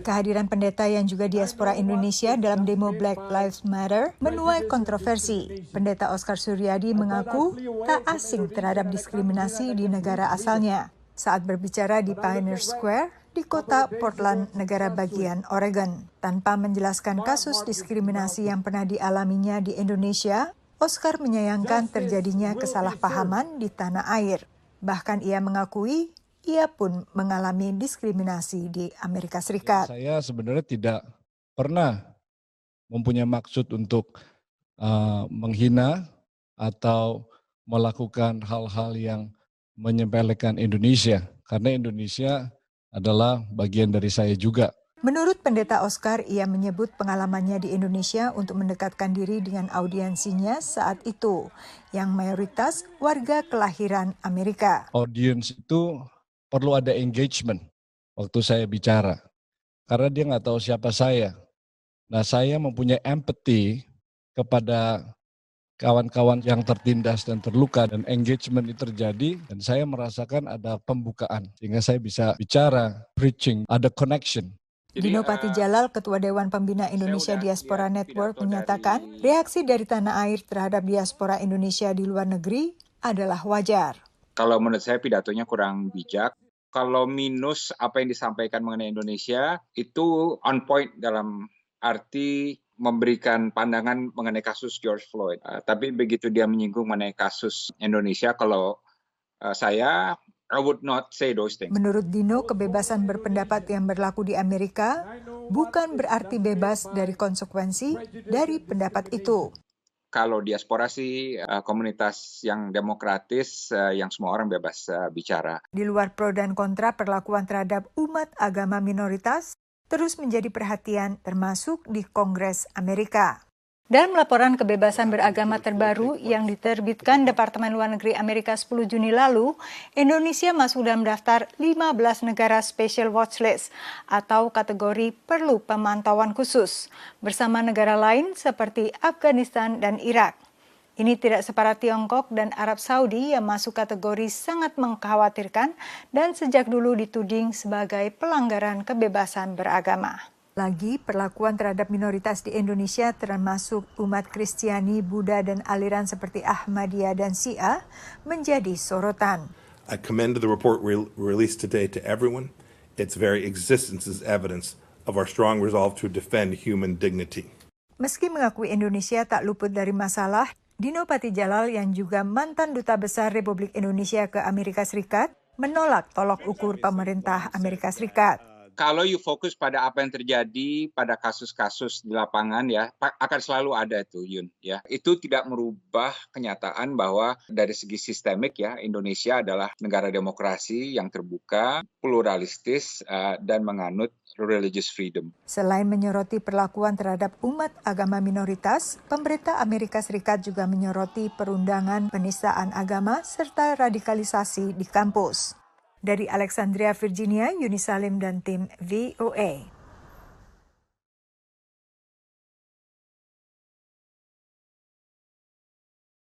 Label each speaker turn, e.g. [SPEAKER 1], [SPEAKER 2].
[SPEAKER 1] Kehadiran pendeta yang juga diaspora Indonesia dalam demo Black Lives Matter menuai kontroversi. Pendeta Oscar Suryadi mengaku tak asing terhadap diskriminasi di negara asalnya saat berbicara di Pioneer Square di kota Portland, negara bagian Oregon. Tanpa menjelaskan kasus diskriminasi yang pernah dialaminya di Indonesia, Oscar menyayangkan terjadinya kesalahpahaman di tanah air. Bahkan ia mengakui ia pun mengalami diskriminasi di Amerika Serikat.
[SPEAKER 2] Saya sebenarnya tidak pernah mempunyai maksud untuk menghina atau melakukan hal-hal yang menyepelekan Indonesia. Karena Indonesia adalah bagian dari saya juga.
[SPEAKER 1] Menurut Pendeta Oscar, ia menyebut pengalamannya di Indonesia untuk mendekatkan diri dengan audiensinya saat itu, yang mayoritas warga kelahiran Amerika.
[SPEAKER 2] Audiens itu perlu ada engagement waktu saya bicara, karena dia nggak tahu siapa saya. Nah, saya mempunyai empathy kepada kawan-kawan yang tertindas dan terluka, dan engagement itu terjadi, dan saya merasakan ada pembukaan, sehingga saya bisa bicara, preaching, ada connection.
[SPEAKER 1] Dino Patijalal, Ketua Dewan Pembina Indonesia Diaspora Network, menyatakan reaksi dari tanah air terhadap diaspora Indonesia di luar negeri adalah wajar.
[SPEAKER 3] Kalau menurut saya pidatonya kurang bijak. Kalau minus apa yang disampaikan mengenai Indonesia, itu on point dalam arti memberikan pandangan mengenai kasus George Floyd. Tapi begitu dia menyinggung mengenai kasus Indonesia, kalau saya, I would not say those things.
[SPEAKER 1] Menurut Dino, kebebasan berpendapat yang berlaku di Amerika bukan berarti bebas dari konsekuensi dari pendapat itu.
[SPEAKER 3] Kalau diaspora sih komunitas yang demokratis, yang semua orang bebas bicara.
[SPEAKER 1] Di luar pro dan kontra perlakuan terhadap umat agama minoritas terus menjadi perhatian termasuk di Kongres Amerika. Dalam laporan kebebasan beragama terbaru yang diterbitkan Departemen Luar Negeri Amerika 10 Juni lalu, Indonesia masuk dalam daftar 15 negara Special Watchlist atau kategori perlu pemantauan khusus, bersama negara lain seperti Afghanistan dan Irak. Ini tidak separah Tiongkok dan Arab Saudi yang masuk kategori sangat mengkhawatirkan dan sejak dulu dituding sebagai pelanggaran kebebasan beragama. Lagi, perlakuan terhadap minoritas di Indonesia termasuk umat Kristiani, Buddha, dan aliran seperti Ahmadiyah dan Syiah menjadi sorotan.
[SPEAKER 4] I commend the report released today to everyone. Its very existence is evidence of our strong resolve to defend human dignity.
[SPEAKER 1] Meski mengakui Indonesia tak luput dari masalah, Dino Patijalal yang juga mantan Duta Besar Republik Indonesia ke Amerika Serikat menolak tolok ukur pemerintah Amerika Serikat.
[SPEAKER 3] Kalau you fokus pada apa yang terjadi pada kasus-kasus di lapangan ya, akan selalu ada itu, Yun. Ya, itu tidak merubah kenyataan bahwa dari segi sistemik ya, Indonesia adalah negara demokrasi yang terbuka, pluralistis, dan menganut religious freedom.
[SPEAKER 1] Selain menyoroti perlakuan terhadap umat agama minoritas, pemerintah Amerika Serikat juga menyoroti perundangan penistaan agama serta radikalisasi di kampus. Dari Alexandria, Virginia, Yuni Salim dan tim VOA.